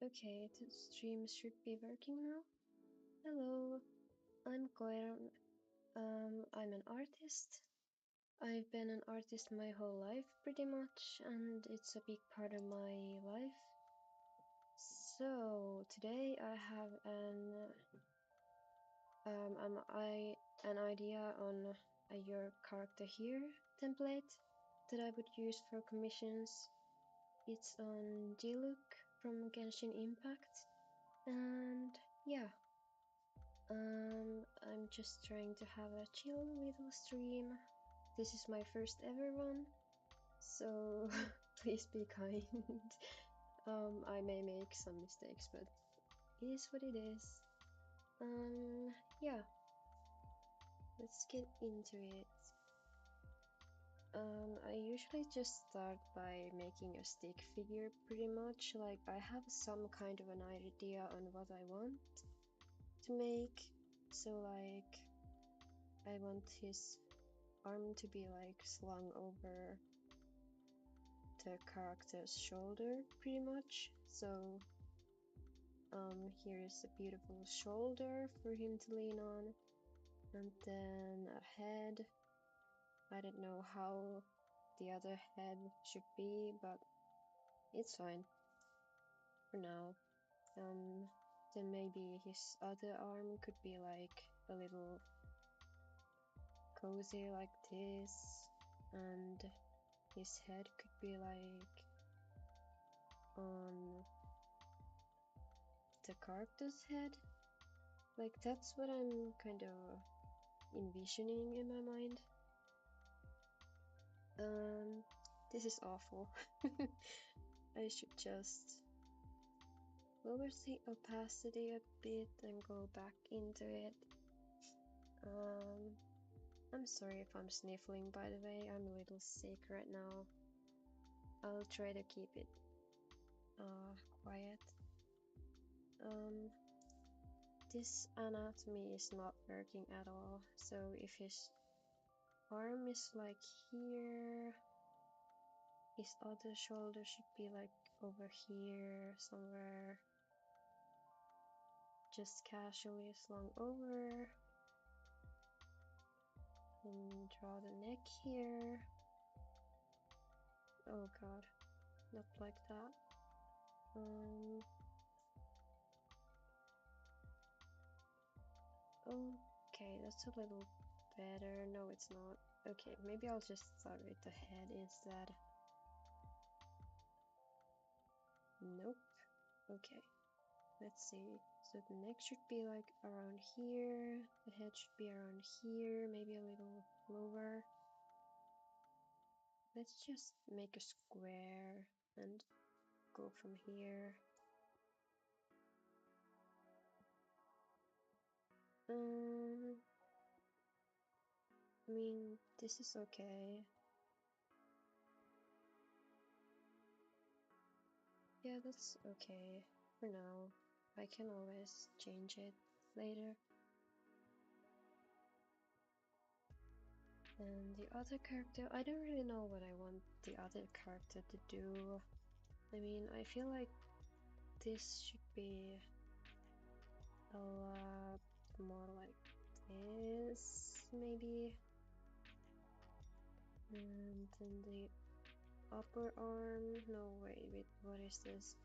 Okay, the stream should be working now. Hello, I'm Koiran. I'm an artist. I've been an artist my whole life, pretty much, and it's a big part of my life. So today I have an idea on a your character here template that I would use for commissions. It's on Diluc from Genshin Impact, and yeah. I'm just trying to have a chill little stream. This is my first ever one, so please be kind. I may make some mistakes, but it is what it is. Yeah, let's get into it. I usually just start by making a stick figure pretty much, like I have some kind of an idea on what I want to make. So like, I want his arm to be like slung over the character's shoulder pretty much. So here's a beautiful shoulder for him to lean on, and then a head. I don't know how the other head should be, but it's fine for now. Then maybe his other arm could be like a little cozy like this, and his head could be like on the character's head. Like that's what I'm kind of envisioning in my mind. Um, this is awful. I should just lower the opacity a bit and go back into it. I'm sorry if I'm sniffling, by the way. I'm a little sick right now. I'll try to keep it quiet. This anatomy is not working at all. So if his arm is like here, his other shoulder should be like over here somewhere, just casually slung over, and draw the neck here. Oh god, not like that. Okay, that's a little better. No, it's not. Okay, maybe I'll just start with the head instead. Nope. Okay, let's see. So the neck should be like around here. The head should be around here, maybe a little lower. Let's just make a square and go from here. I mean, this is okay. Yeah, that's okay for now. I can always change it later. And the other character, I don't really know what I want the other character to do. I mean, I feel like this should be a lot more like this, maybe. And then the upper arm, no wait, what is this?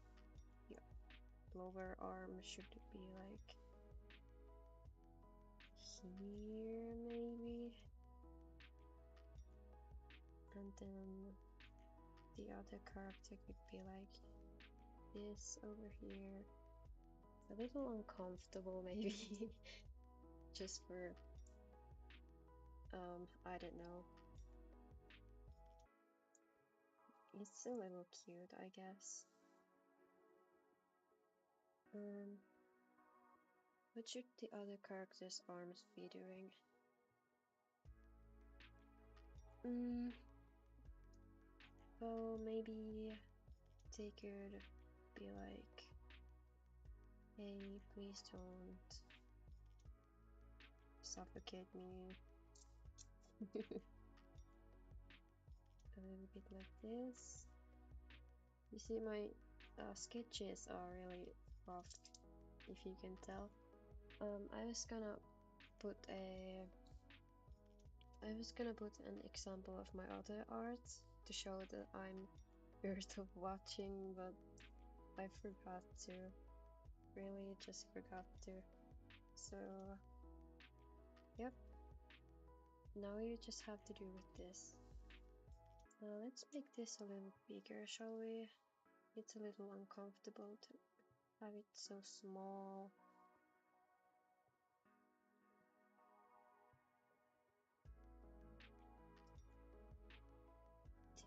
The lower arm should be like here, maybe. And then the other character could be like this over here. A little uncomfortable maybe. Just for I don't know. It's a little cute, I guess. What should the other character's arms be doing? Well, maybe they could be like, hey, please don't suffocate me. A little bit like this. You see my sketches are really rough, if you can tell. I was gonna put an example of my other art to show that I'm worth of watching, but I forgot to. Really just forgot to. So, yep. Now you just have to do with this. Let's make this a little bigger, shall we? It's a little uncomfortable to have it so small.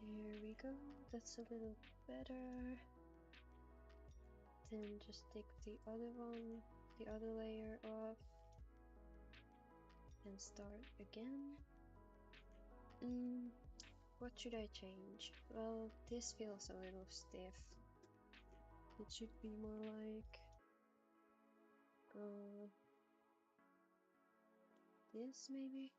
There we go, that's a little better. Then just take the other one, the other layer off, and start again. What should I change? Well, this feels a little stiff. It should be more like this maybe?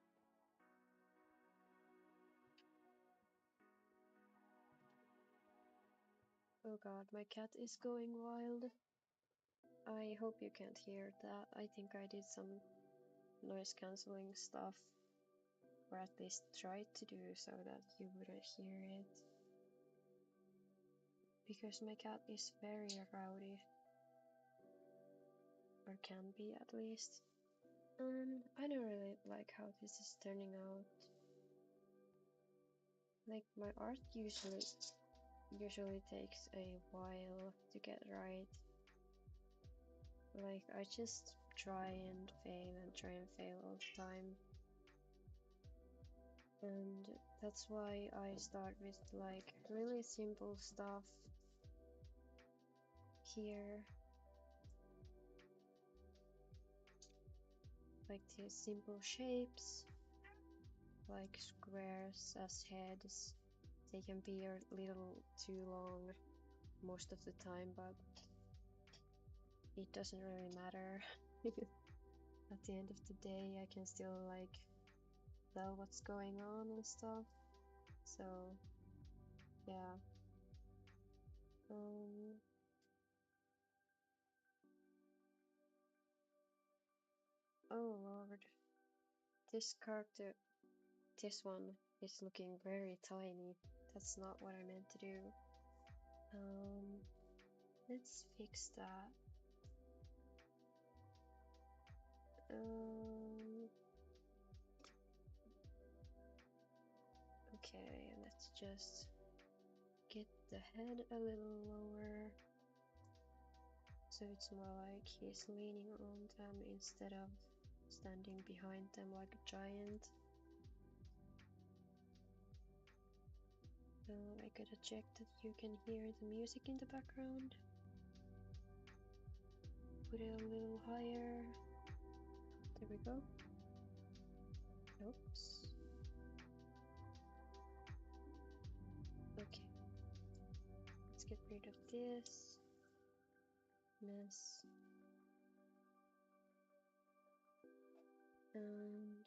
Oh god, my cat is going wild. I hope you can't hear that. I think I did some noise cancelling stuff, or at least tried to do so that you wouldn't hear it. Because my cat is very rowdy. Or can be at least. I don't really like how this is turning out. Like my art usually takes a while to get right. Like I just try and fail all the time. And that's why I start with like really simple stuff here. Like these simple shapes, like squares as heads. They can be a little too long most of the time, but it doesn't really matter. At the end of the day, I can still like tell what's going on and stuff. So yeah. Oh lord, this character, this one is looking very tiny. That's not what I meant to do. Let's fix that. Okay, let's just get the head a little lower. So it's more like he's leaning on them instead of standing behind them like a giant. I gotta check that you can hear the music in the background. Put it a little higher. There we go. Oops. Okay. Let's get rid of this mess. And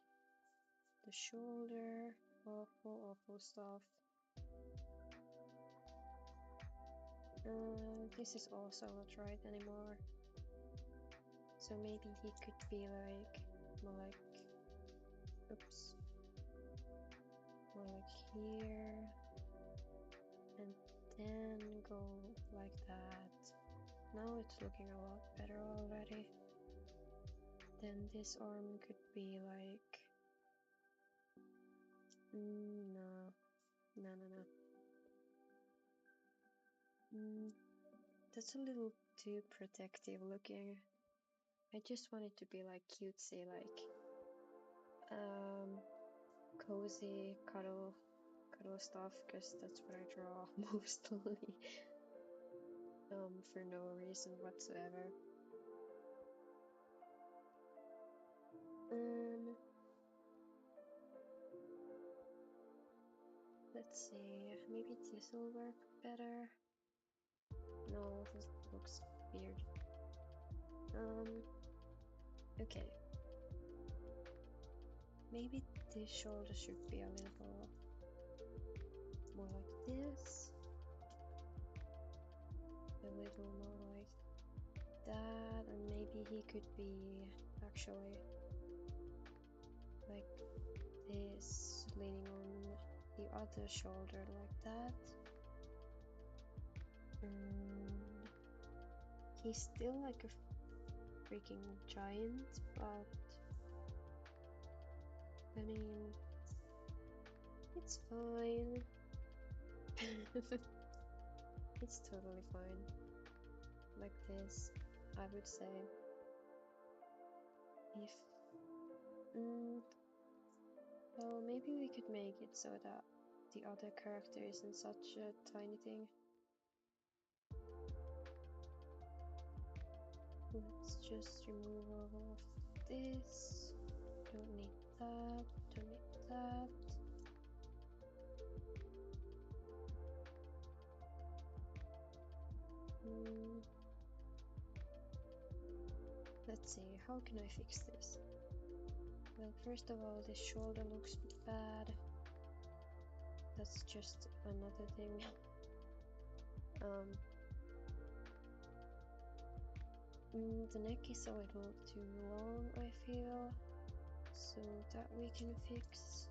the shoulder. Awful stuff. This is also not right anymore. So maybe he could be like more like, oops, more like here, and then go like that. Now it's looking a lot better already. Then this arm could be like, no. That's a little too protective looking. I just want it to be like cutesy, like cozy cuddle stuff, because that's what I draw mostly. For no reason whatsoever. Let's see, maybe this will work better. No, this looks weird. Okay. Maybe this shoulder should be a little more like this. A go more like that, and maybe he could be actually like this, leaning on the other shoulder like that. He's still like a freaking giant, but I mean, it's fine. It's totally fine. Like this, I would say. If well, maybe we could make it so that the other character isn't such a tiny thing. Let's just remove all of this. Don't need that, don't need that. Let's see, how can I fix this? Well, first of all, this shoulder looks bad. That's just another thing. The neck is a little too long, I feel, so that we can fix.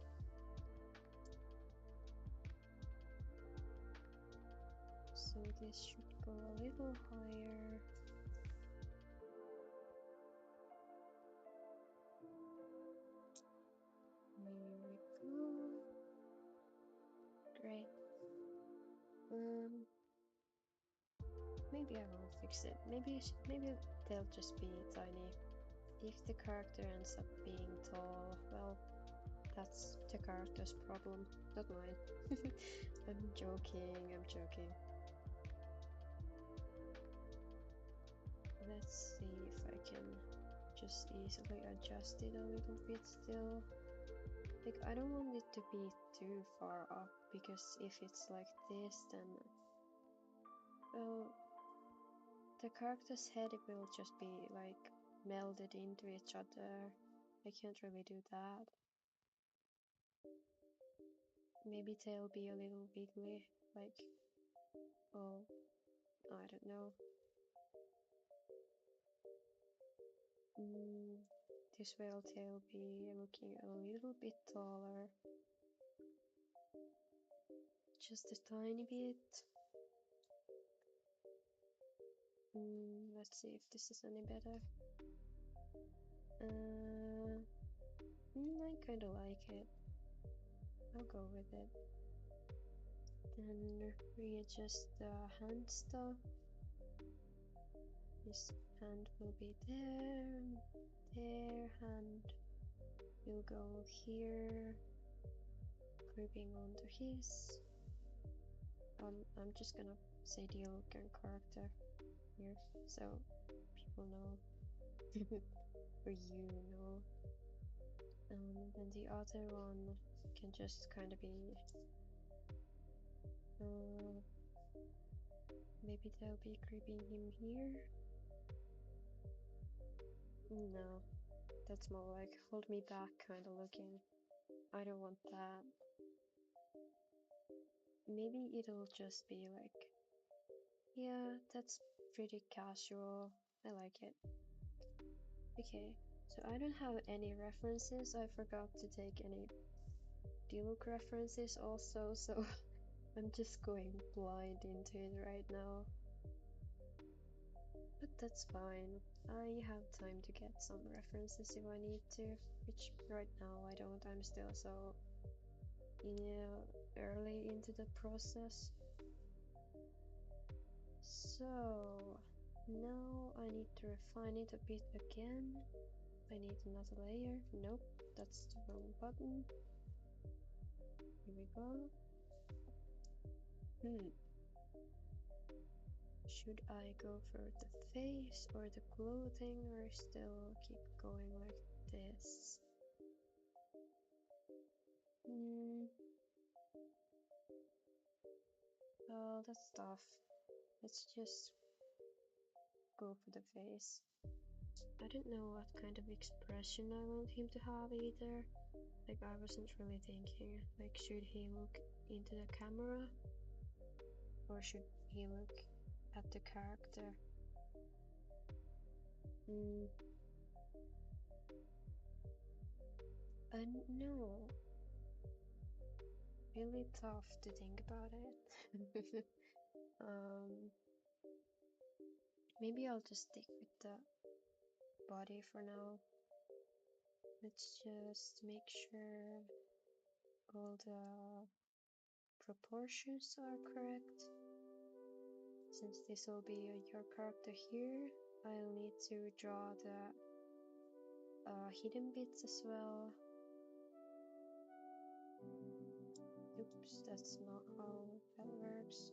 So this should go a little higher. Here we go. Great. Maybe I will fix it. Maybe they'll just be tiny. If the character ends up being tall, well, that's the character's problem, not mine. I'm joking, I'm joking. Let's see if I can just easily adjust it a little bit still. Like, I don't want it to be too far up, because if it's like this, then well, the character's head will just be like melded into each other. I can't really do that. Maybe they'll be a little wiggly, like, oh, I don't know. This way they'll be looking a little bit taller. Just a tiny bit. Let's see if this is any better. I kinda like it. I'll go with it. Then readjust the hand stuff. His hand will be there. Their hand will go here, grouping onto his. I'm just gonna say Diluc and character here, so people know, or you know. Then the other one can just kind of be, maybe they'll be grouping him here. No, that's more like hold me back kind of looking. I don't want that. Maybe it'll just be like, yeah, that's pretty casual. I like it. Okay, so I don't have any references. I forgot to take any Diluc references also, so I'm just going blind into it right now. But that's fine. I have time to get some references if I need to, which right now I don't. I'm still so, early into the process. So now I need to refine it a bit again. I need another layer. Nope, that's the wrong button. Here we go. Should I go for the face or the clothing, or still keep going like this? Well, that's tough. Let's just go for the face. I don't know what kind of expression I want him to have either. Like, I wasn't really thinking, like, should he look into the camera? Or should he look at the character. No, really tough to think about it. Maybe I'll just stick with the body for now. Let's just make sure all the proportions are correct. Since this will be your character here, I'll need to draw the hidden bits as well. Oops, that's not how that works.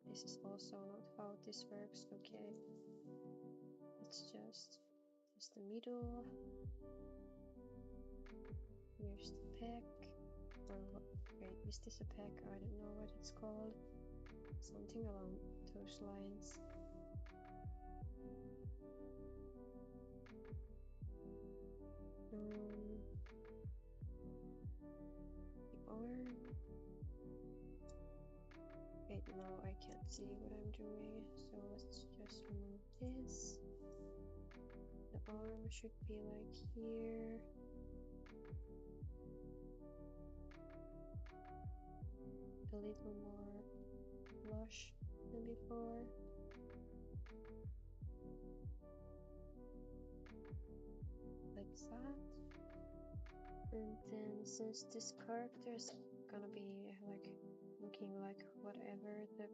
This is also not how this works. Okay, let's just the middle. Here's the pec. Or wait, is this a pec? I don't know what it's called. Something along those lines. The arm. Wait, no, I can't see what I'm doing, so let's just remove this. The arm should be like here. A little more lush than before. Like that. And then since this character is gonna be like looking like whatever the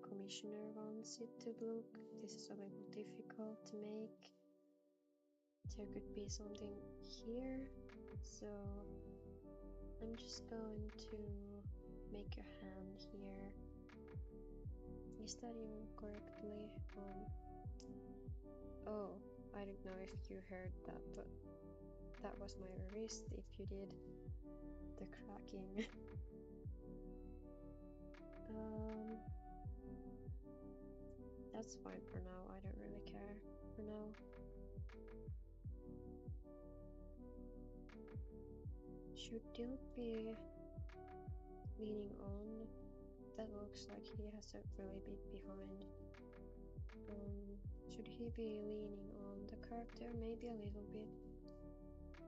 commissioner wants it to look, this is a little difficult to make. There could be something here, so I'm just going to make a hand here. Is that even correctly? Oh, I don't know if you heard that, but that was my wrist if you did the cracking. That's fine for now, I don't really care for now. Should Diluc be leaning on? That looks like he has a really bit behind. Should he be leaning on the character? Maybe a little bit.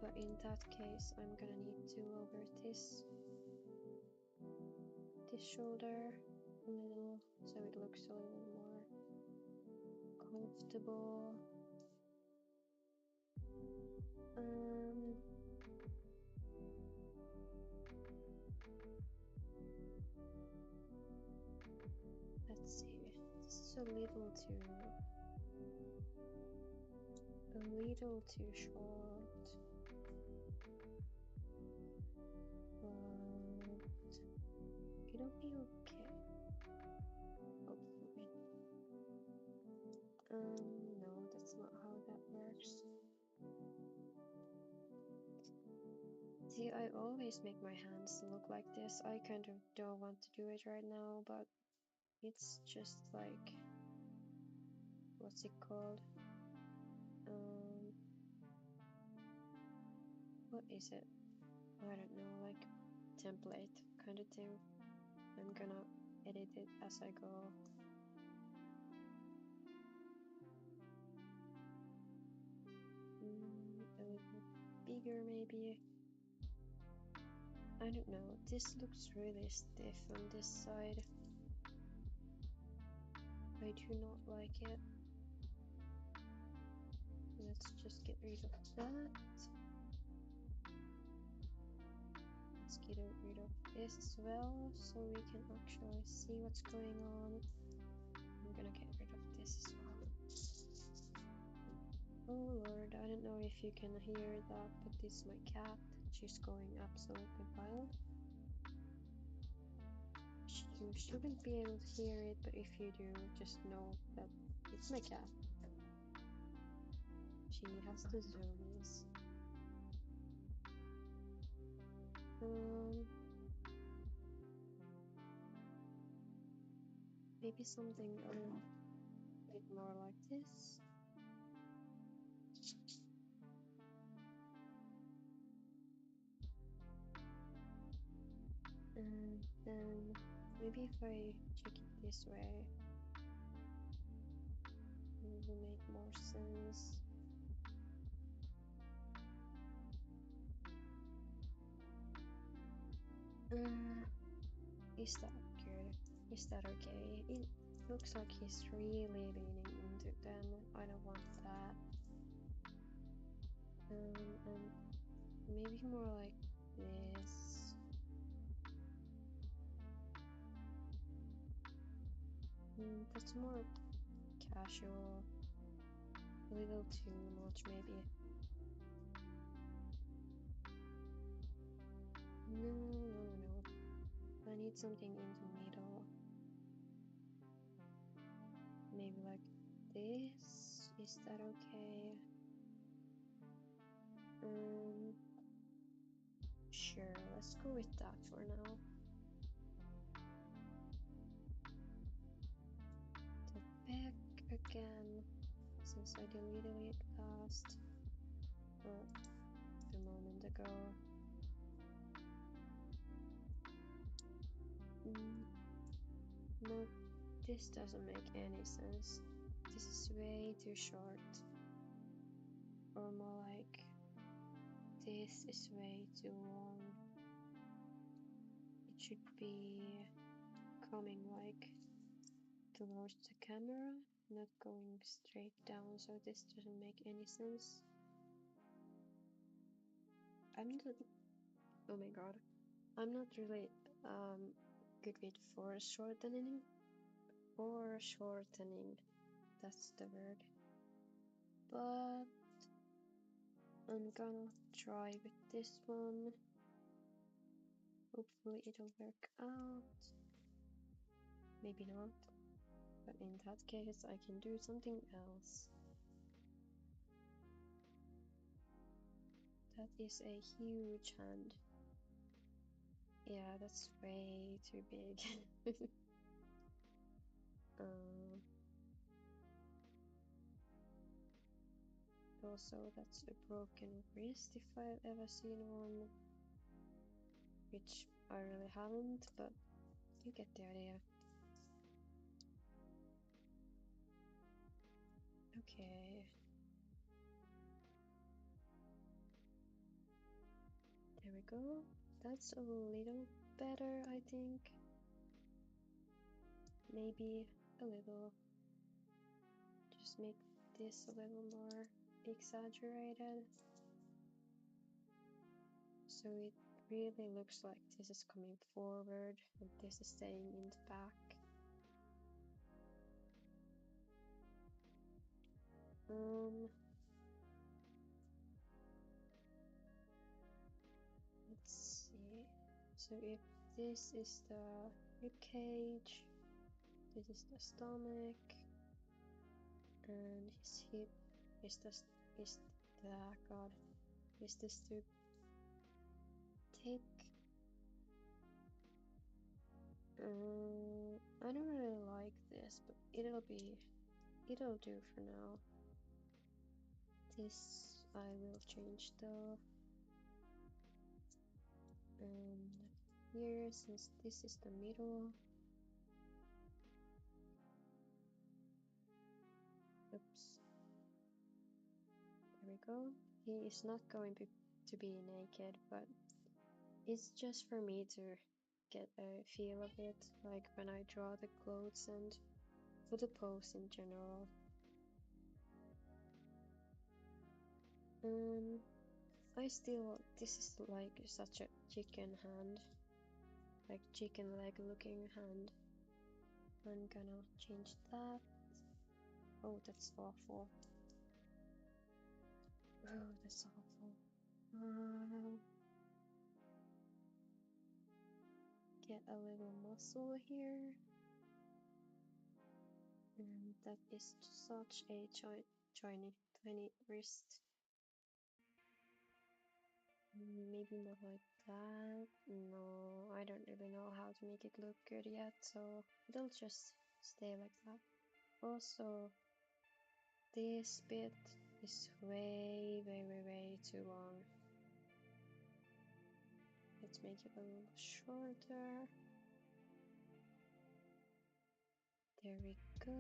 But in that case, I'm gonna need to lower this shoulder a little, so it looks a little more comfortable. Let's see. This is a little too short. But it'll be okay. Hopefully. No, that's not how that works. See, I always make my hands look like this. I kind of don't want to do it right now, but it's just like, what's it called? What is it? I don't know, like template kind of thing. I'm gonna edit it as I go. A little bigger maybe. I don't know, this looks really stiff on this side. I do not like it. Let's just get rid of that. Let's get rid of this as well, so we can actually see what's going on. I'm gonna get rid of this as well. Oh lord, I don't know if you can hear that, but this is my cat. She's going absolutely wild. You shouldn't be able to hear it, but if you do, just know that it's my cat. She has the zoomies. Maybe something a little bit more like this. And then maybe if I check it this way. It will make more sense. Is that good? Is that okay? It looks like he's really leaning into them. I don't want that. And maybe more like this. That's more casual. A little too much, maybe. No. I need something in the middle. Maybe like this. Is that okay? Sure, let's go with that for now. The back again, since I deleted it last a moment ago. No, this doesn't make any sense. This is way too short. Or more like, this is way too long. It should be coming like towards the camera, not going straight down, so this doesn't make any sense. Oh my god, I'm not really good with foreshortening. That's the word. But I'm gonna try with this one. Hopefully it'll work out. Maybe not. But in that case, I can do something else. That is a huge hand. Yeah, that's way too big. Also, that's a broken wrist if I've ever seen one. Which I really haven't, but you get the idea. Okay. There we go. That's a little better, I think. Maybe a little. Just make this a little more exaggerated. So it really looks like this is coming forward and this is staying in the back. Let's see. So if this is the rib cage, this is the stomach, and his hip is this too thick? I don't really like this, but it'll do for now. This I will change though. And here, since this is the middle, oops, there we go. He is not going to be naked, but it's just for me to get a feel of it, like when I draw the clothes and for the pose in general. This is like such a chicken hand, like chicken leg looking hand. I'm gonna change that. Oh, that's awful. Oh, that's awful. Get a little muscle here. And that is such a tiny wrist. Maybe not like that. No, I don't really know how to make it look good yet, so it'll just stay like that. Also, this bit is way too long. Let's make it a little shorter. There we go.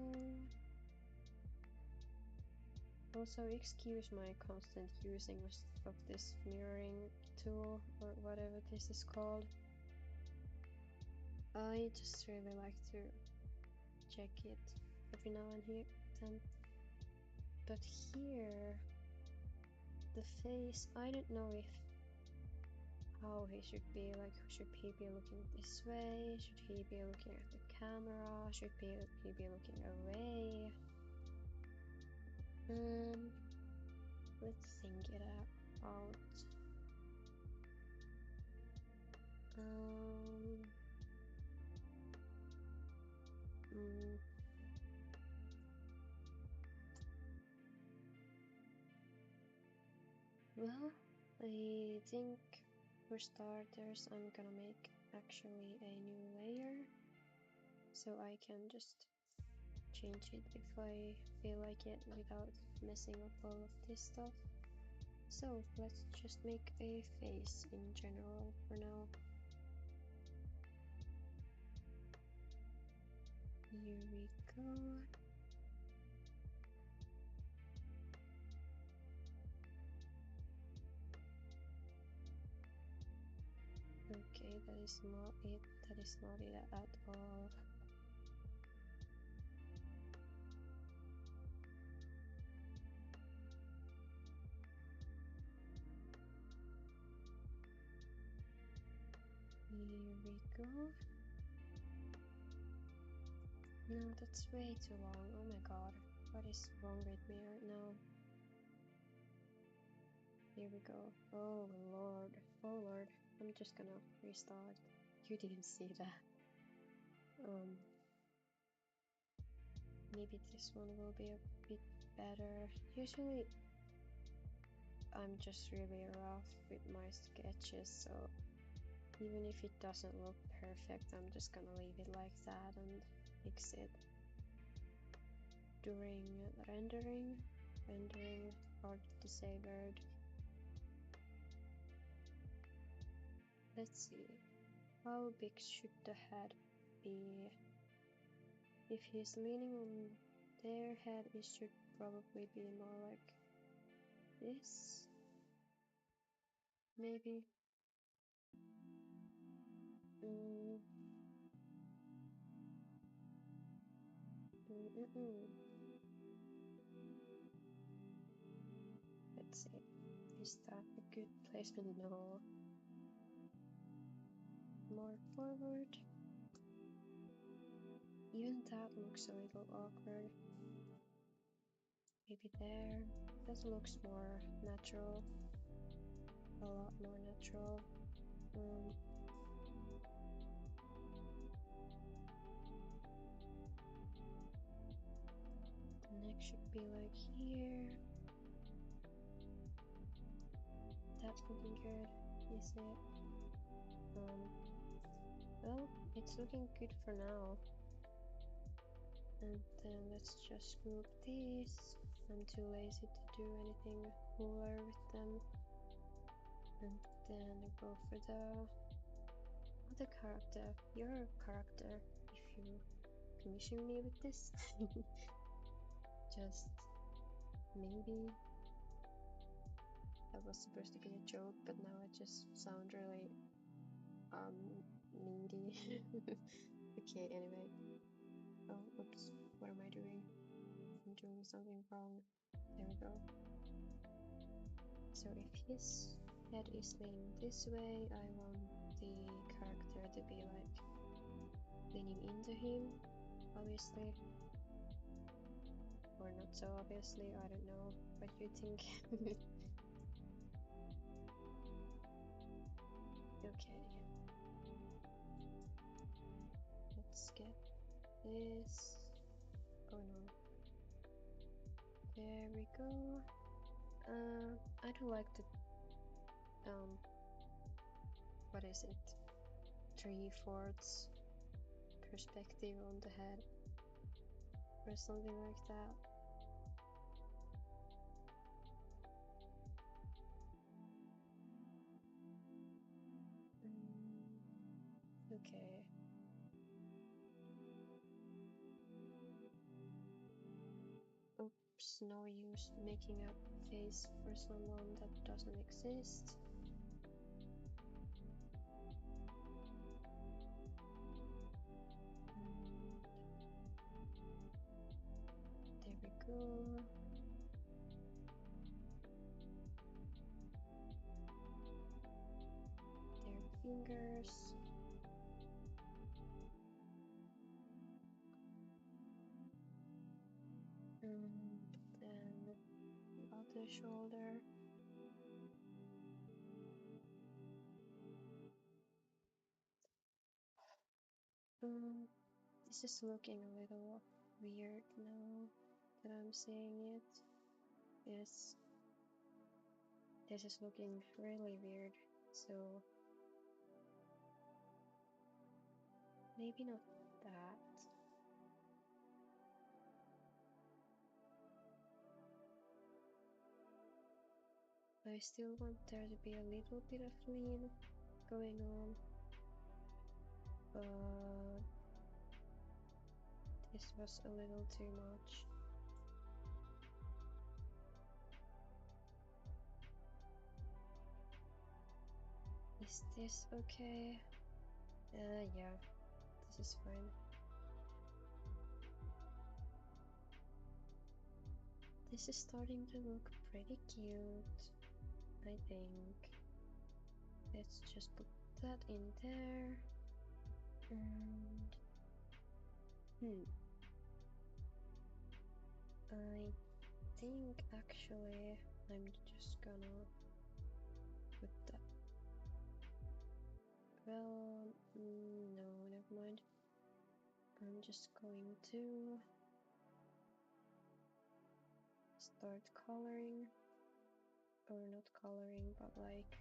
Also, excuse my constant using of this mirroring tool or whatever this is called. I just really like to check it every now and then. But here, the face, I don't know if how he should be. Like, should he be looking this way? Should he be looking at the camera? Should he be looking away? Let's think it out. Well, I think for starters I'm gonna make actually a new layer, so I can just change it if I feel like it without messing up all of this stuff. So let's just make a face in general for now. Here we go. Okay, that is not it. That is not it at all. Here we go. No, that's way too long. Oh my god. What is wrong with me right now? Here we go. Oh lord. Oh lord. I'm just gonna restart. You didn't see that. Maybe this one will be a bit better. Usually I'm just really rough with my sketches, so even if it doesn't look perfect, I'm just gonna leave it like that and fix it during rendering. Hard to say word. Let's see. How big should the head be? If he's leaning on their head, it should probably be more like this. Maybe. Let's see. Is that a good placement? No. More forward. Even that looks a little awkward. Maybe there. That looks more natural. A lot more natural. The neck should be like here. That's looking good, is it? Well, it's looking good for now. And then let's just group these. I'm too lazy to do anything cooler with them. And then go for the other character, your character, if you commission me with this. Just maybe. That was supposed to be a joke, but now I just sound really needy. Okay, anyway. Oh, oops, what am I doing? I'm doing something wrong. There we go. So if his head is leaning this way, I want the character to be like leaning into him, obviously. Or not so obviously, I don't know what you think. Okay. Let's get this. Oh no. There we go. I don't like the what is it? 3/4 perspective on the head or something like that. Okay. There's no use making a face for someone that doesn't exist. There we go. Their fingers. And then the other shoulder. This is looking a little weird now that I'm saying it. Yes, this is looking really weird, so maybe not that. I still want there to be a little bit of lean going on, but this was a little too much. Is this okay? Yeah, this is fine. This is starting to look pretty cute, I think. Let's just put that in there. And I think actually I'm just gonna put that. Well, no, never mind. I'm just going to start coloring, or not coloring, but like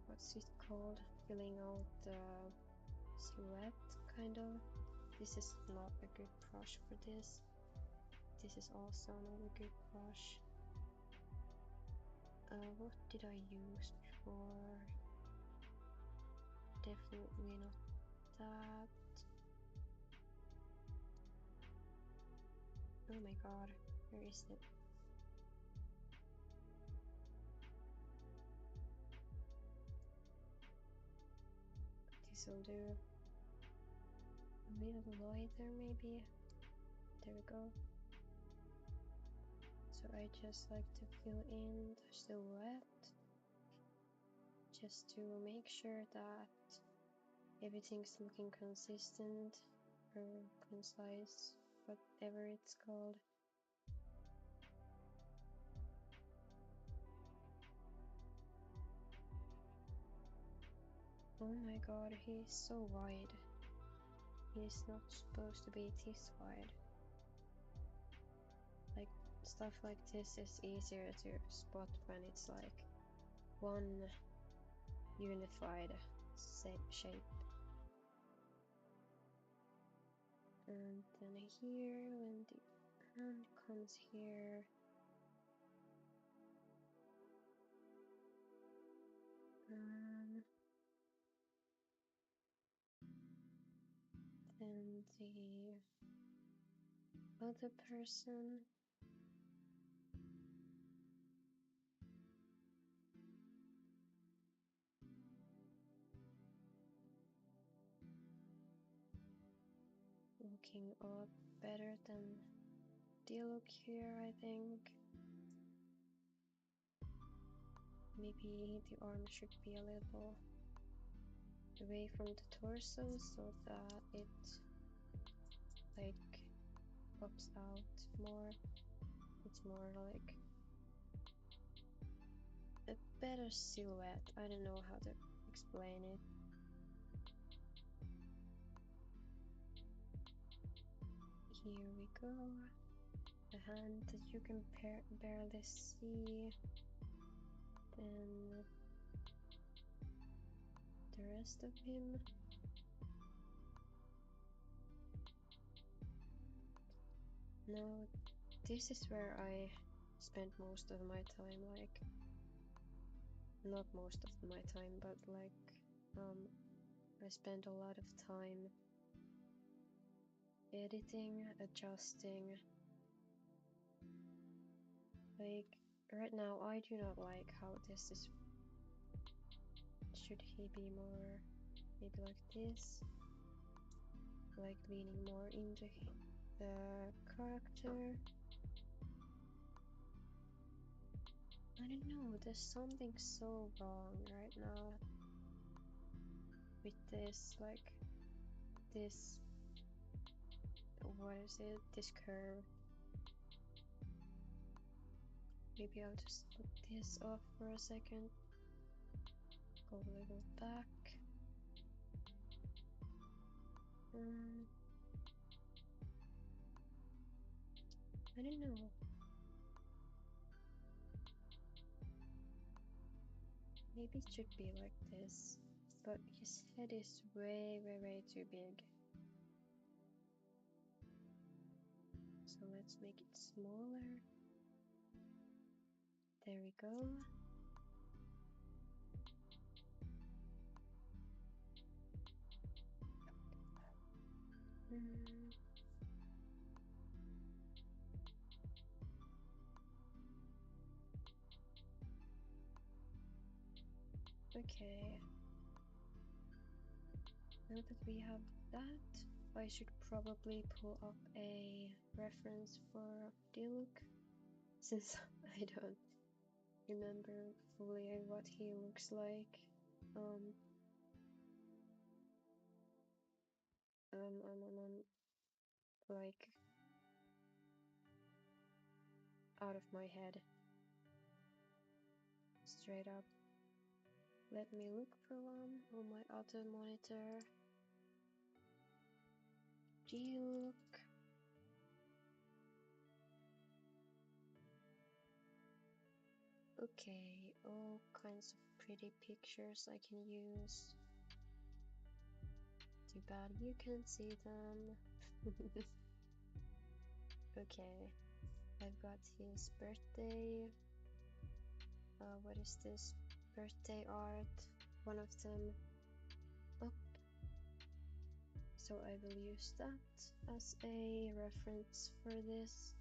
what's it called? Filling out the silhouette, kind of. This is not a good brush for this. This is also not a good brush. What did I use before? Definitely not that. Oh my god, where is it? This'll do. A little lighter maybe. There we go. So I just like to fill in the silhouette just to make sure that everything's looking consistent or concise, whatever it's called. Oh my god, he's so wide. He's not supposed to be this wide. Like, stuff like this is easier to spot when it's like one unified shape. And then here, when the hand comes here, then the other person. Looking up better than Diluc here, I think. Maybe the arm should be a little away from the torso so that it like pops out more. It's more like a better silhouette. I don't know how to explain it. Here we go. The hand that you can barely see. Then the rest of him. Now this is where I spent most of my time, like not most of my time, but like I spent a lot of time editing, adjusting. Like, right now I do not like how this is. Should he be more, maybe like this? Like leaning more into the character. I don't know, there's something so wrong right now with this, like, this, what is it, this curve. Maybe I'll just put this off for a second, go a little back. I don't know. Maybe it should be like this, but his head is way too big. So let's make it smaller. There we go. Okay. Now that we have that, I should probably pull up a reference for Diluc, since I don't remember fully what he looks like. Like out of my head, straight up. Let me look for one on my other monitor. Diluc. Okay, all kinds of pretty pictures I can use. Too bad you can't see them. Okay, I've got his birthday. What is this? Birthday art. One of them up. So I will use that as a reference for this.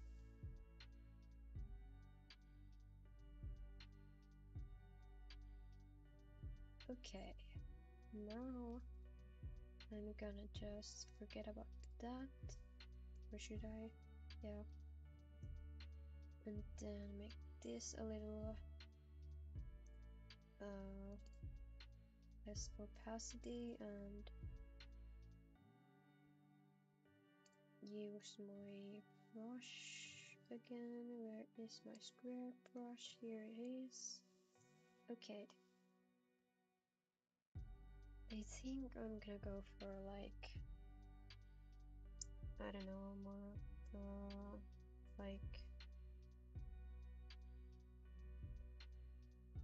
Okay, now I'm gonna just forget about that. Or should I? Yeah. And then make this a little less opacity and use my brush again. Where is my square brush? Here it is. Okay. I think I'm gonna go for like, I don't know, more like,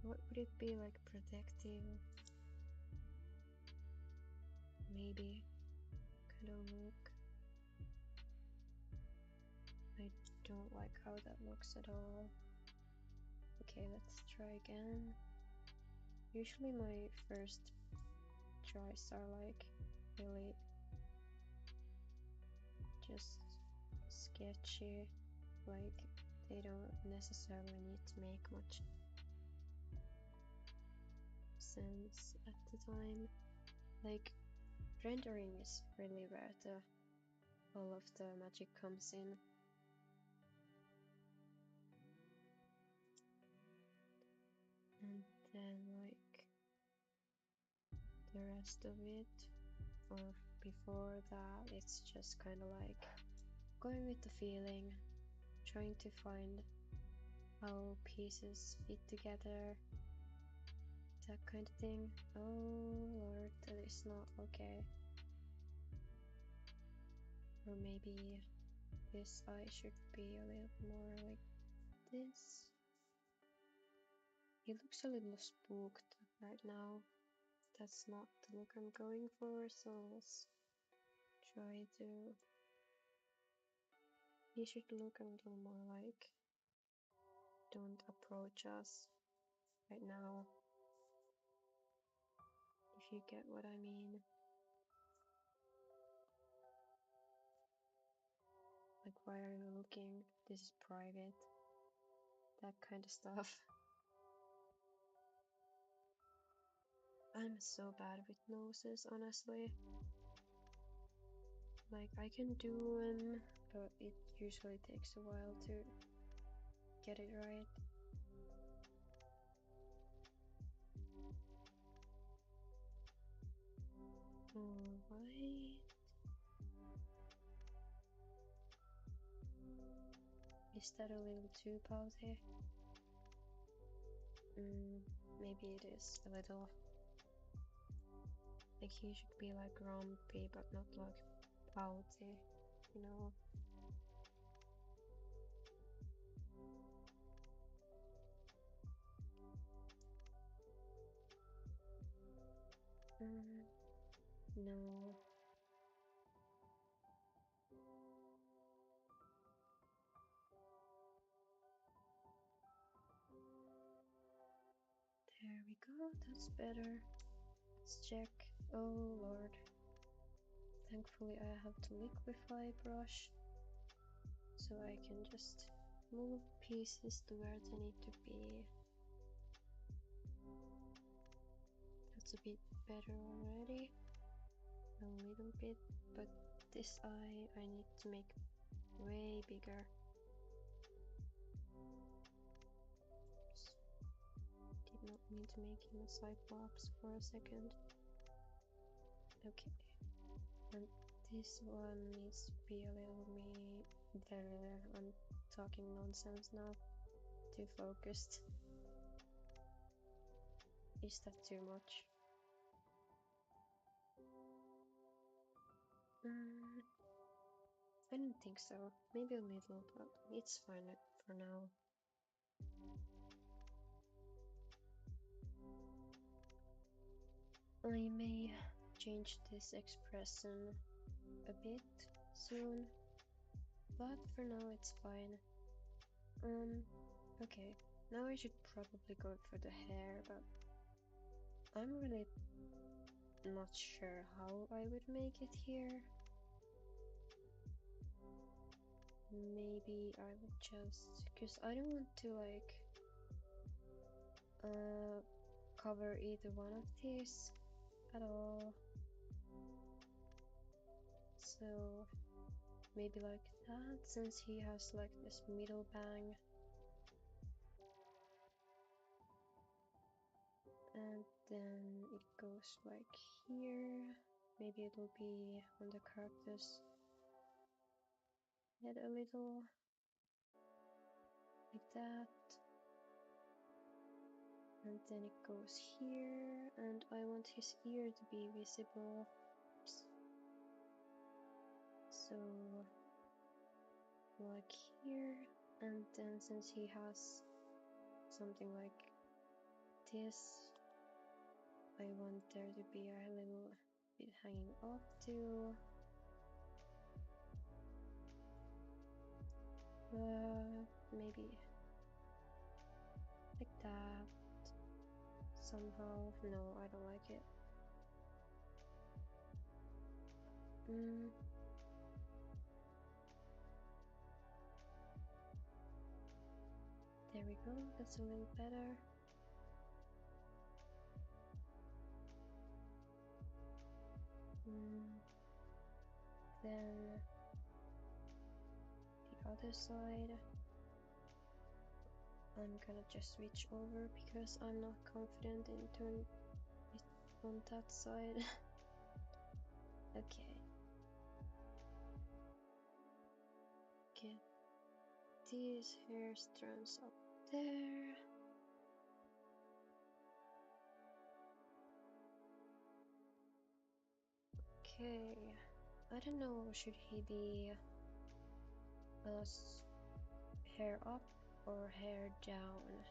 what would it be, like protective? Maybe kind of look. I don't like how that looks at all. Okay, let's try again. Usually my first tries are like really just sketchy, like they don't necessarily need to make much sense at the time. Like, rendering is really where all of the magic comes in. And then like the rest of it, or before that, it's just kind of like going with the feeling, trying to find how pieces fit together, that kind of thing. Oh lord, that is not okay. Or maybe this eye should be a little more like this. He looks a little spooked right now. That's not the look I'm going for, so let's try to... He should look a little more like, don't approach us right now, if you get what I mean. why are you looking? This is private. That kind of stuff. I'm so bad with noses, honestly. Like, I can do them, but it usually takes a while to get it right. Alright. Is that a little too pouty? Maybe it is a little. Like, he should be like grumpy, but not like pouty, you know? No. There we go, that's better. Let's check. Oh lord. Thankfully I have to liquefy brush, so I can just move pieces to where they need to be. That's a bit better already. A little bit, but this eye I need to make way bigger. Oops. Did not mean to make him a cyclops for a second. Okay. And this one needs to be a little there. I'm talking nonsense now. Too focused. Is that too much? I don't think so. Maybe a little, but it's fine for now. I may change this expression a bit soon, but for now it's fine. Okay, now I should probably go for the hair, but I'm really not sure how I would make it here. Maybe I would just, because I don't want to like cover either one of these at all. So maybe like that, since he has like this middle bang. And then it goes like here. Maybe it will be on the character's head a little. Like that. And then it goes here. And I want his ear to be visible. Oops. So like here. And then since he has something like this, I want there to be a little bit hanging off too. Maybe like that somehow. No, I don't like it. There we go, that's a little better. Then the other side, I'm gonna just switch over because I'm not confident in turning it on that side. Okay. Get these hair strands up there. Okay. I don't know, should he be hair up or hair down?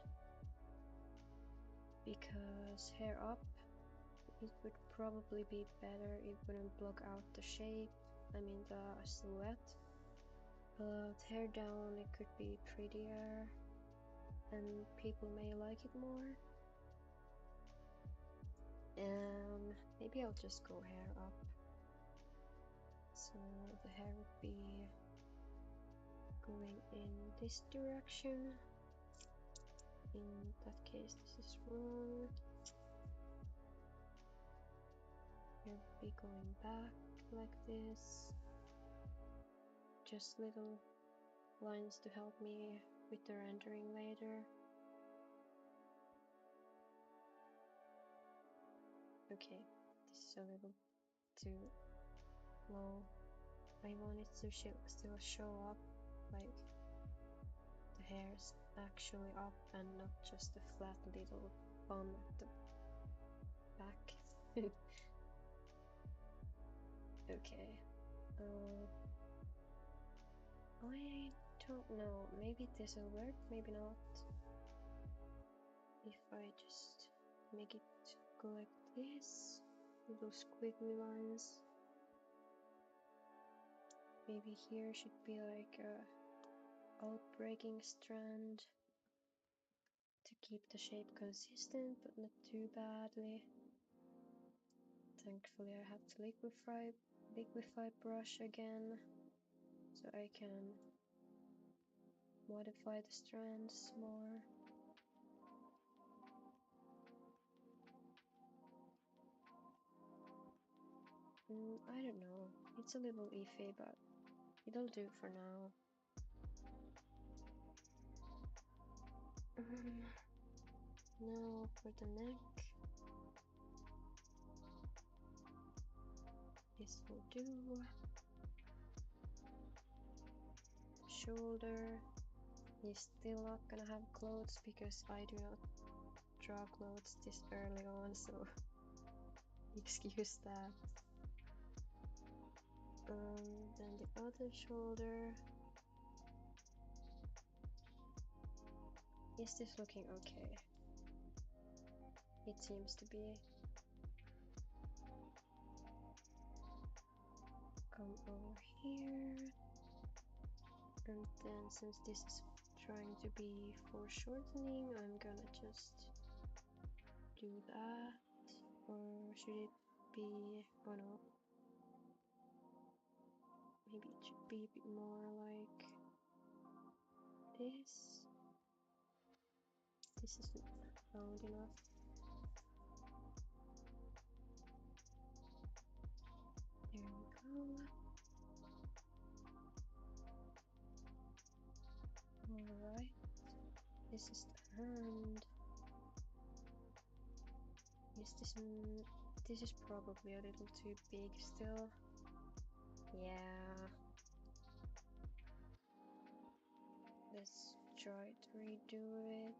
Because hair up, it would probably be better. It wouldn't block out the shape, I mean the silhouette. But hair down, it could be prettier and people may like it more. Maybe I'll just go hair up. So the hair would be going in this direction. In that case, this is wrong. We'll be going back like this. Just little lines to help me with the rendering later. Okay, this is a little too low. I want it to still show up, like the hair's actually up and not just a flat little bun at the back. Okay. I don't know. Maybe this will work, maybe not. If I just make it go like this, little squiggly lines. Maybe here should be like a outbreaking strand to keep the shape consistent but not too badly. Thankfully I have to liquify brush again so I can modify the strands more. I don't know, it's a little iffy, but it'll do for now. Now for the neck. This will do. Shoulder. He's still not gonna have clothes because I do not draw clothes this early on, so excuse that. Then the other shoulder. Is this looking okay? It seems to be. Come over here. And then since this is trying to be foreshortening, I'm gonna just do that. Or should it be, oh no. Maybe it should be a bit more like this. This isn't round enough. There we go. Alright. This is the hand. Is this this is probably a little too big still. Yeah. Let's try to redo it.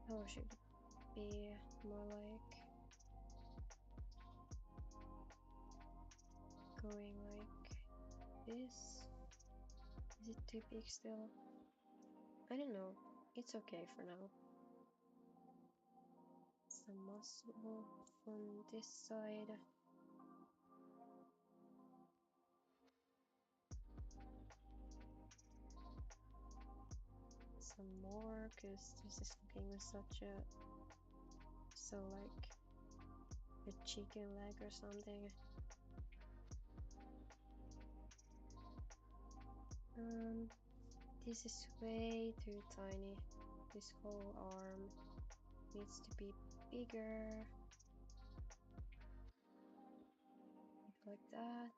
How should it be more like going like this? Is it too big still? I don't know. It's okay for now. Some muscle on this side. Some more, because this is looking such a like a chicken leg or something. This is way too tiny. This whole arm needs to be bigger. Like that.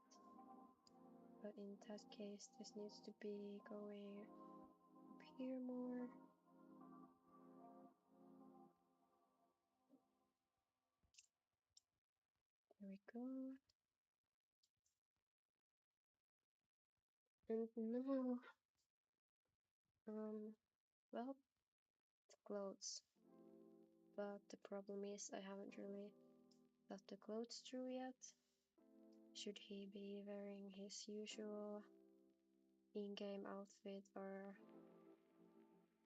But in that case, this needs to be going up here more. There we go. And now, well, the clothes. But the problem is I haven't really got the clothes through yet. Should he be wearing his usual in-game outfit, or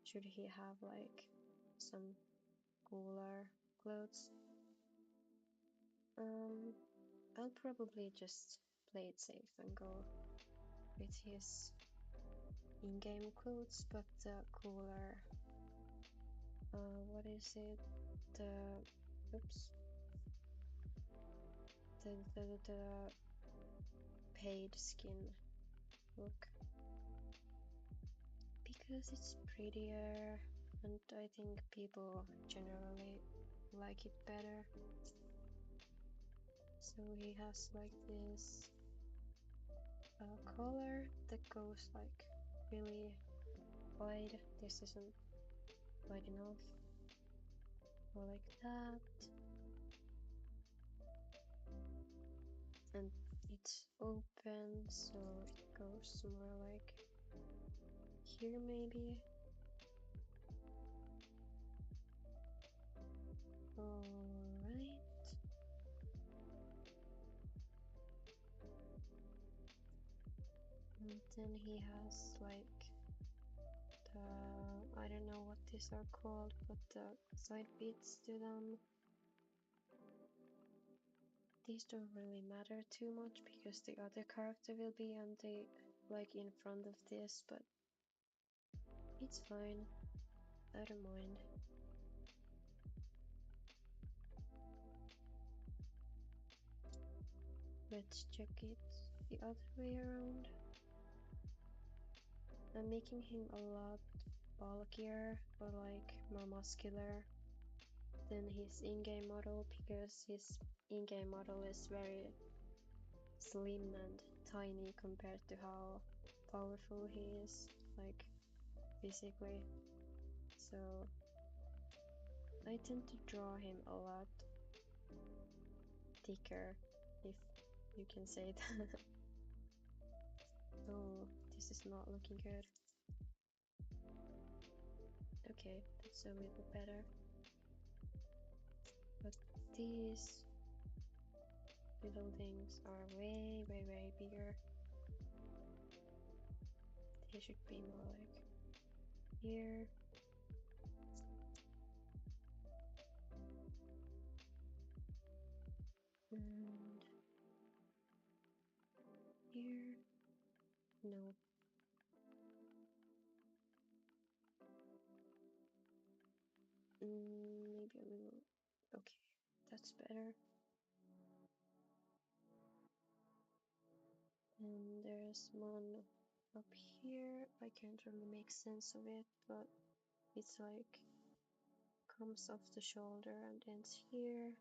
should he have like some cooler clothes? I'll probably just play it safe and go with his in-game clothes, but cooler. What is it? the oops the paid skin look because it's prettier and I think people generally like it better. So he has like this collar that goes like really wide. This isn't wide enough. Or like that. And it's open, so it goes more like here maybe. Alright. And then he has like the, I don't know what these are called, but the side bits to them. These don't really matter too much because the other character will be on the, like in front of this, but it's fine. I don't mind. Let's check it the other way around. I'm making him a lot bulkier or like more muscular than his in-game model because his in-game model is very slim and tiny compared to how powerful he is, like physically. So I tend to draw him a lot thicker, if you can say that. Oh, this is not looking good. Okay, that's a little better. But these little things are way, way, way bigger. They should be more like here. And here. No. Maybe a little. Okay, that's better. And there's one up here. I can't really make sense of it, but it's like comes off the shoulder and ends here.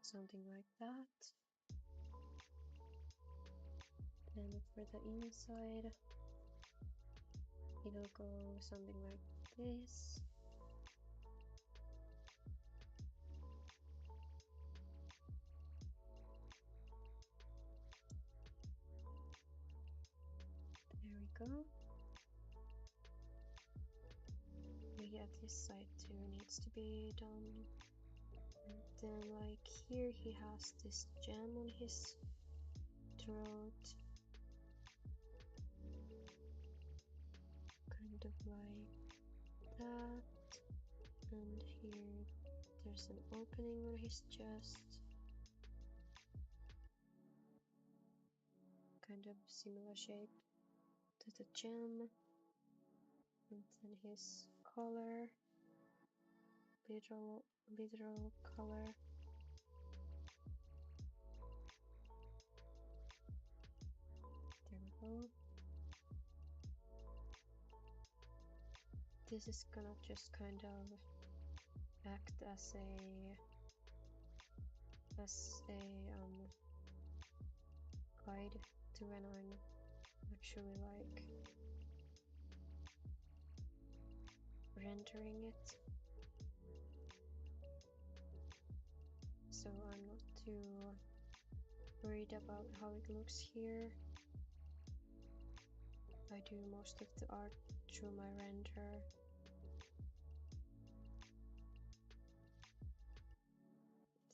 Something like that. Then for the inside, it'll go something like this. There we go. Yeah, this side too needs to be done. And then like here he has this gem on his throat. Kind of like that. And here there's an opening on his chest. Kind of similar shape to the gem. And then his collar. Literal color. There we go. This is gonna just kind of act as a guide to when I'm actually like rendering it. So I'm not too worried about how it looks here. I do most of the art through my render.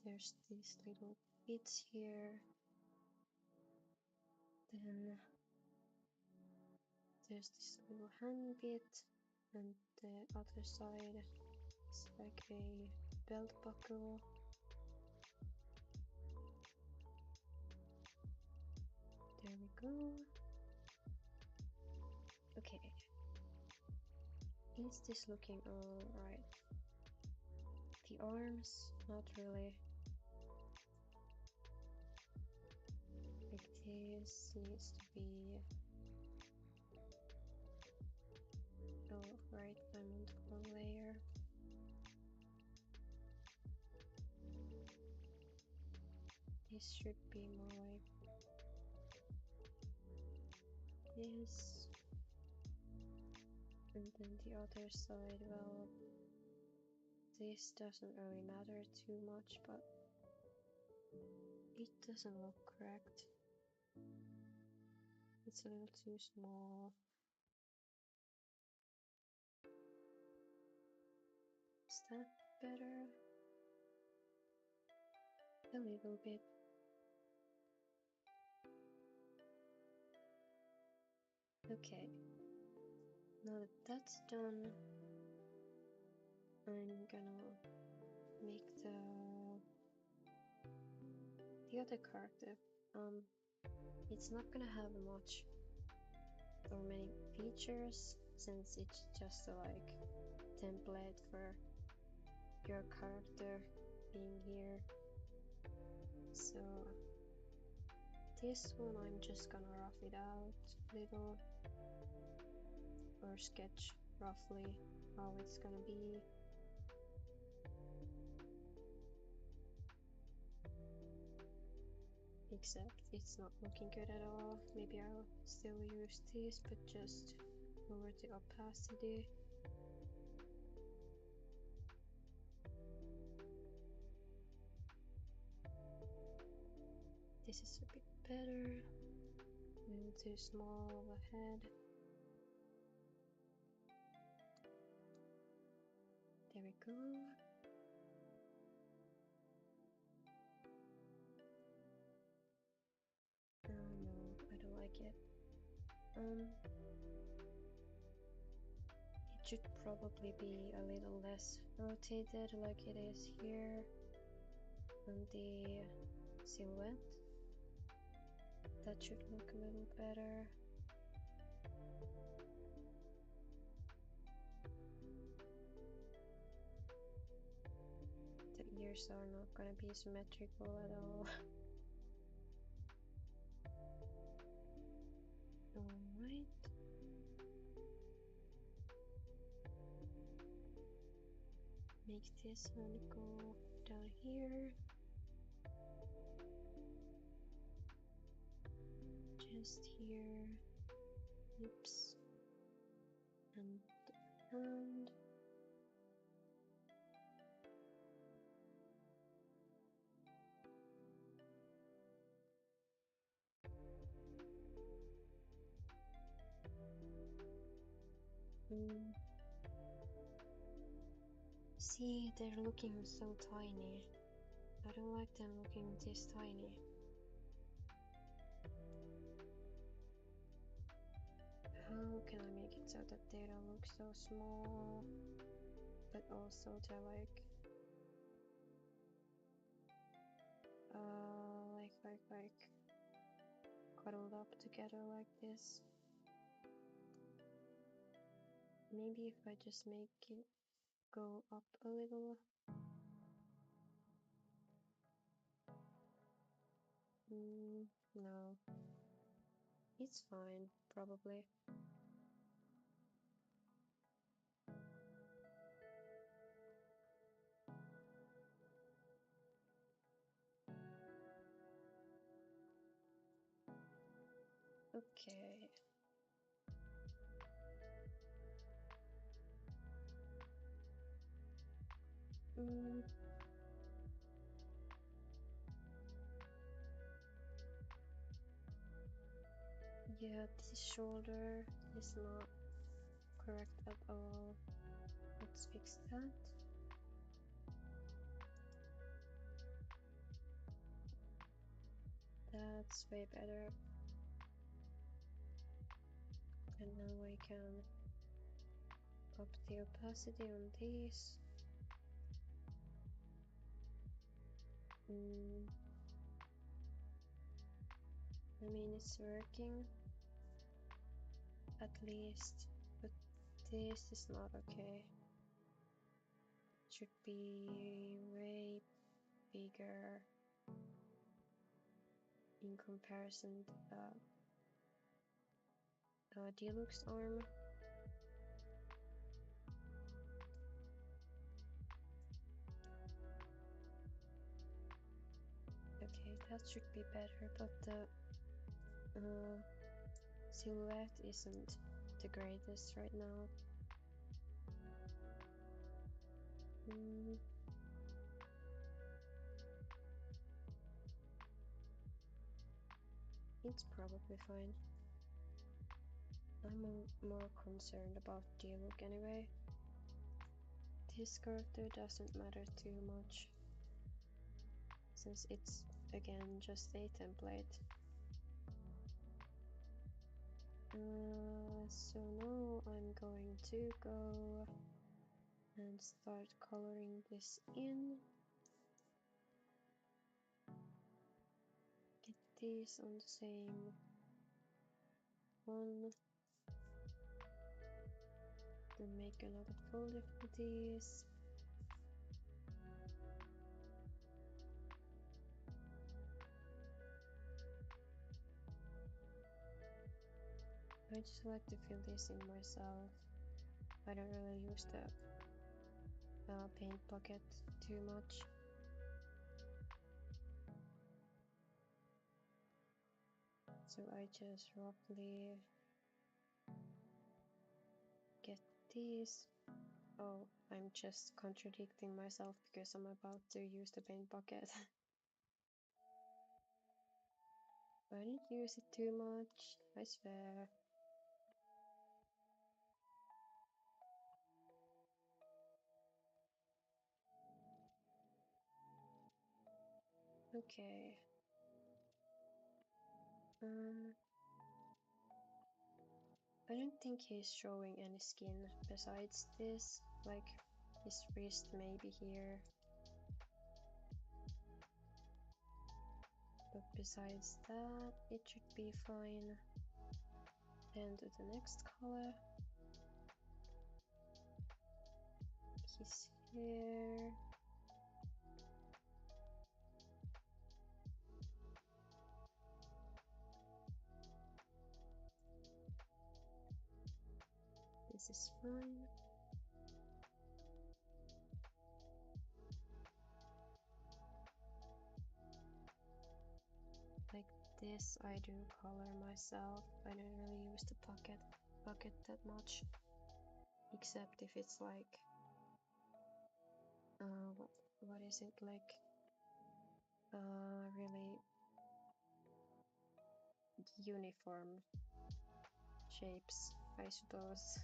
There's these little bits here. Then there's this little hand bit, and the other side is like a belt buckle. There we go. Okay. Is this looking alright? The arms, not really. Like this needs to be. Oh, right, I'm on the wrong layer. This should be more like this. And then the other side, well, this doesn't really matter too much, but it doesn't look correct. It's a little too small. Is that better? A little bit. Okay. Now that that's done, I'm gonna make the other character. It's not gonna have much or many features since it's just a like template for your character being here. So this one I'm just gonna rough it out a little or sketch roughly how it's gonna be. Except it's not looking good at all. Maybe I'll still use this, but just lower the opacity. This is a bit better. A little too small of a head. There we go. No, I don't like it. It should probably be a little less rotated like it is here on the silhouette. That should look a little better. The ears are not gonna be symmetrical at all. Alright. Make this one go down here. Just here. Oops. And the hand. See, they're looking so tiny. I don't like them looking this tiny. How can I make it so that they don't look so small, but also they're like cuddled up together like this? Maybe if I just make it go up a little. No. It's fine, probably. Okay. Yeah, this shoulder is not correct at all. Let's fix that. That's way better. And now I can up the opacity on these. I mean, it's working at least, but this is not okay. It should be way bigger in comparison to the Diluc's arm. Okay, that should be better, but the silhouette isn't the greatest right now. It's probably fine. I'm more concerned about Diluc anyway. This character doesn't matter too much, since it's again just a template. So now I'm going to go and start coloring this in. Get these on the same one. Then make another folder for these. I just like to fill this in myself. I don't really use the paint bucket too much. So I just roughly get these. Oh, I'm just contradicting myself because I'm about to use the paint bucket. I didn't use it too much, I swear. Okay. I don't think he's showing any skin besides this, like his wrist maybe here. But besides that, it should be fine. Then to the next color. His hair. This is fine. Like this I do color myself. I don't really use the bucket that much. Except if it's like what is it, like really uniform shapes, I suppose.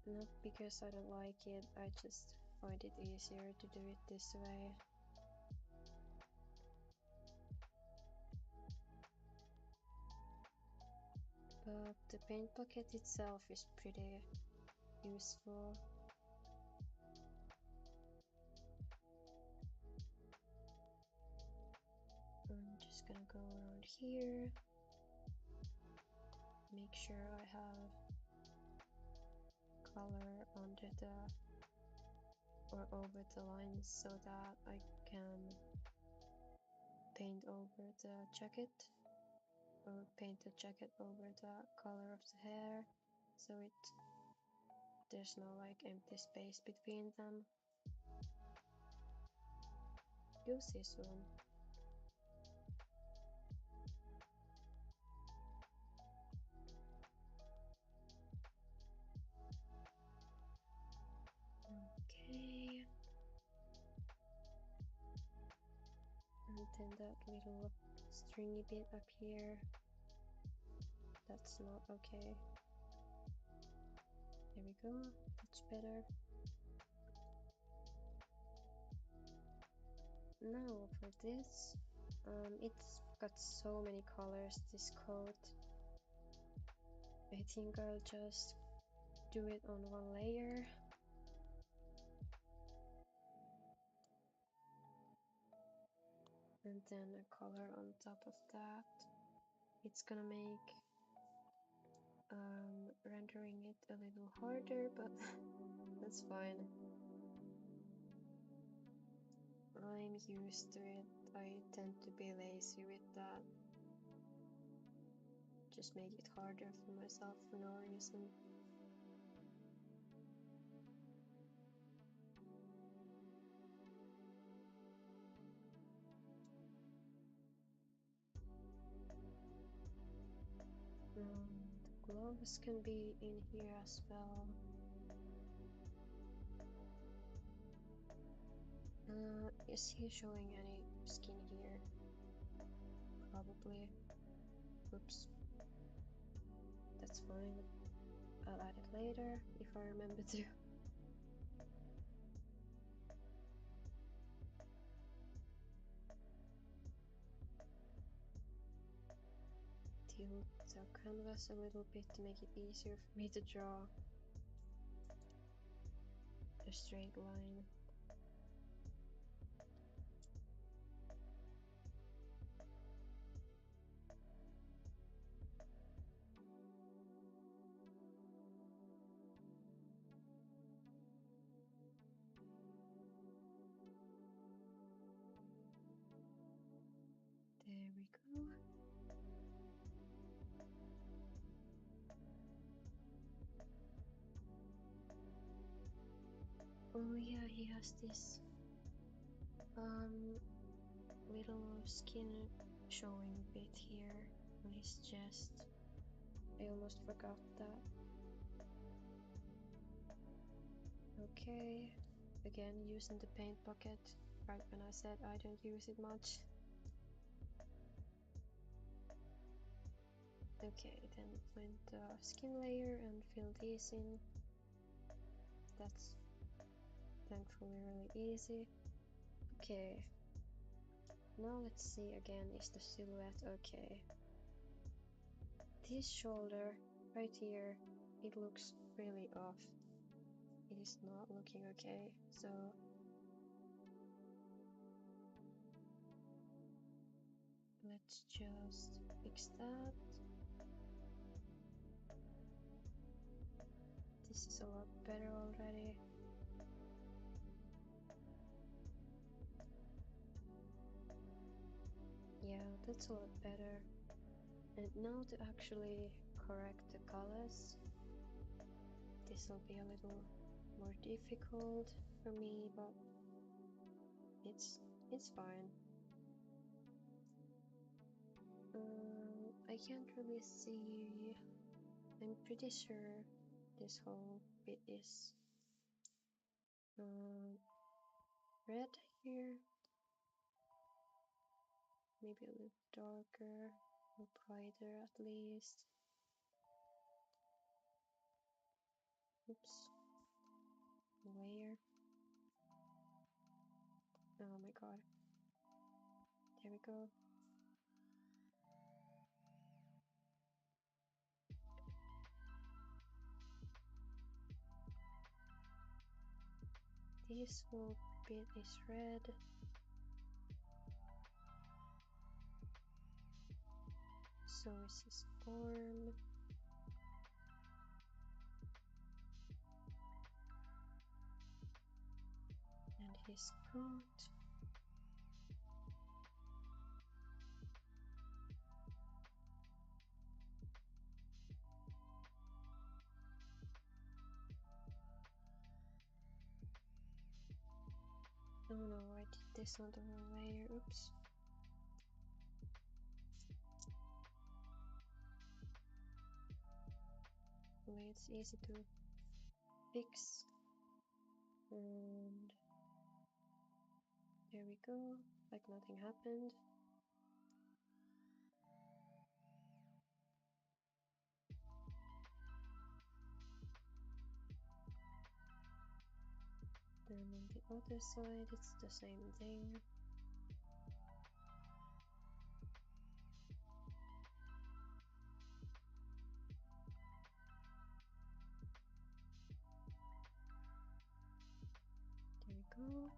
Not because I don't like it, I just find it easier to do it this way. But the paint bucket itself is pretty useful. I'm just gonna go around here, make sure I have color under the or over the lines so that I can paint over the jacket or paint the jacket over the color of the hair so there's no like empty space between them. You'll see soon. Okay. And then that little stringy bit up here. That's not okay. There we go. That's better. Now for this, it's got so many colors, this coat. I think I'll just do it on one layer. And then a color on top of that. it's gonna make rendering it a little harder, but that's fine. I'm used to it. I tend to be lazy with that. Just make it harder for myself for no reason. The gloves can be in here as well. Is he showing any skin here? Probably. Oops. That's fine. I'll add it later if I remember to. Tilt the canvas a little bit to make it easier for me to draw a straight line. There we go. Oh yeah, he has this little skin showing bit here on his chest. I almost forgot that. Okay, again using the paint bucket right when I said I don't use it much. Okay, then find the skin layer and fill these in. That's thankfully really easy. Okay, now let's see again, is the silhouette okay? This shoulder right here, it looks really off. It is not looking okay, so let's just fix that. This is a lot better already. Yeah, that's a lot better. And now to actually correct the colors, this will be a little more difficult for me, but it's fine. I can't really see. I'm pretty sure this whole bit is red here. Maybe a little darker or brighter at least. Oops. Layer. Oh my god. There we go. This whole bit is red. So is his arm. And his coat. Oh no, I did this on the wrong layer. Oops. Hopefully it's easy to fix. And there we go. Like nothing happened. Then on the other side, it's the same thing. There we go.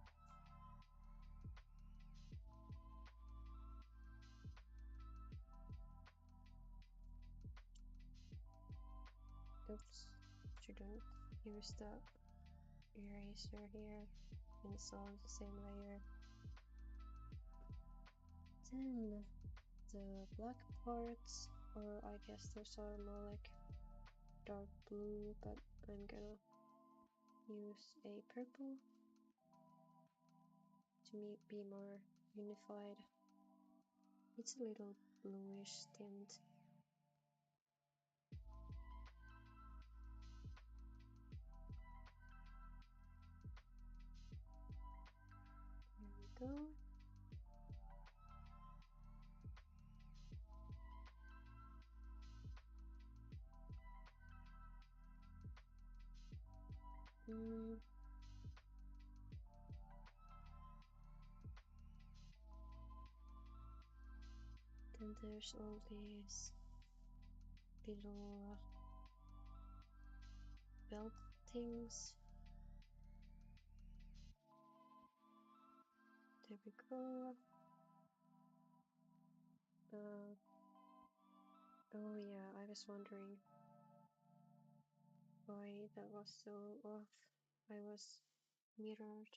Oops, shouldn't use the eraser here, and it's all the same layer. Then the black parts, or I guess those are more like dark blue, but I'm gonna use a purple to be more unified. It's a little bluish tint. There we go. Then there's all these little belt things. There we go. Oh yeah, I was wondering why that was so off. I was mirrored.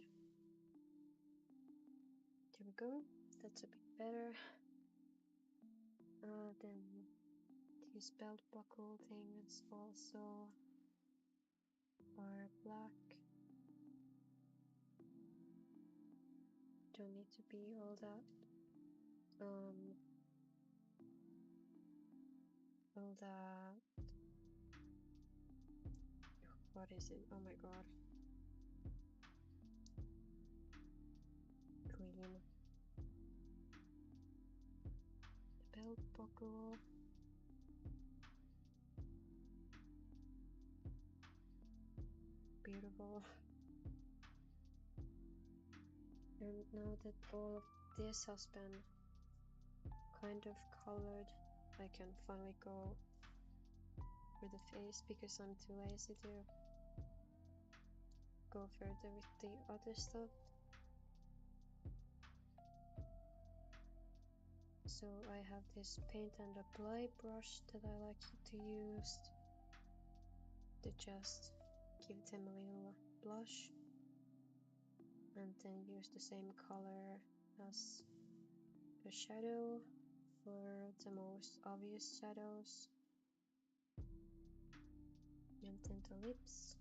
There we go. That's a bit better. Then these belt buckle things also are black. Don't need to be all that what is it? Oh my god. Green. The belt buckle. Beautiful. And now that all of this has been kind of colored, I can finally go for the face because I'm too lazy to go further with the other stuff. So I have this paint and apply brush that I like to use to just give them a little blush, and then use the same color as a shadow for the most obvious shadows, and then the lips.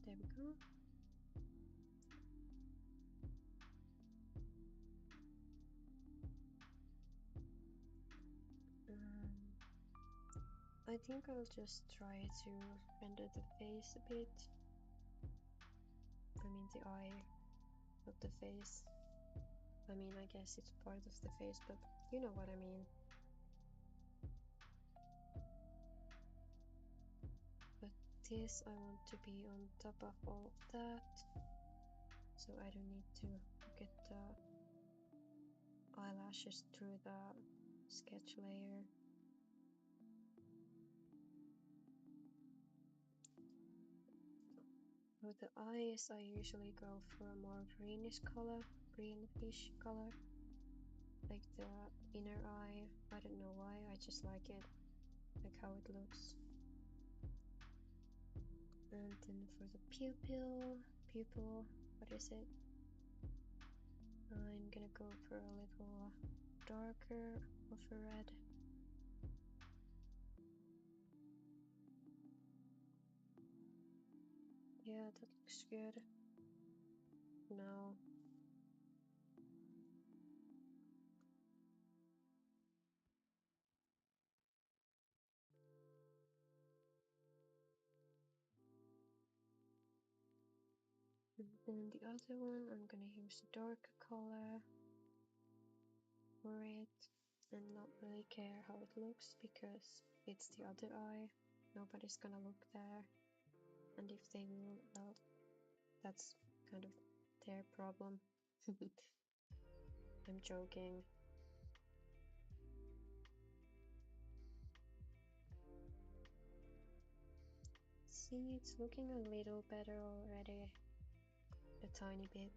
There we go. I think I'll just try to render the face a bit. I mean the eye, not the face. I mean, I guess it's part of the face, but you know what I mean. But this I want to be on top of all of that, so I don't need to get the eyelashes through the sketch layer. For the eyes, I usually go for a more greenish color, like the inner eye. I don't know why, I just like it, like how it looks. And then for the pupil, what is it? I'm gonna go for a little darker of a red. Yeah, that looks good. Now and then the other one, I'm gonna use a darker color for it and not really care how it looks because it's the other eye. Nobody's gonna look there, and if they will, well, that's kind of their problem. I'm joking. See, it's looking a little better already. A tiny bit.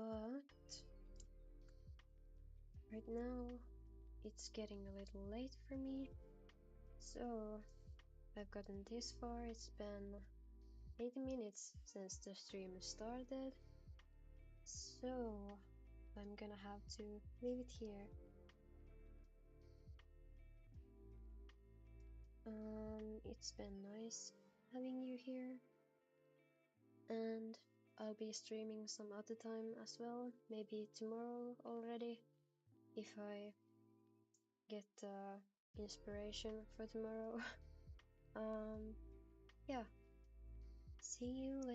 but right now it's getting a little late for me, so I've gotten this far. It's been 80 minutes since the stream started, so I'm gonna have to leave it here. It's been nice having you here, and I'll be streaming some other time as well, maybe tomorrow already, if I get inspiration for tomorrow. Yeah, see you later.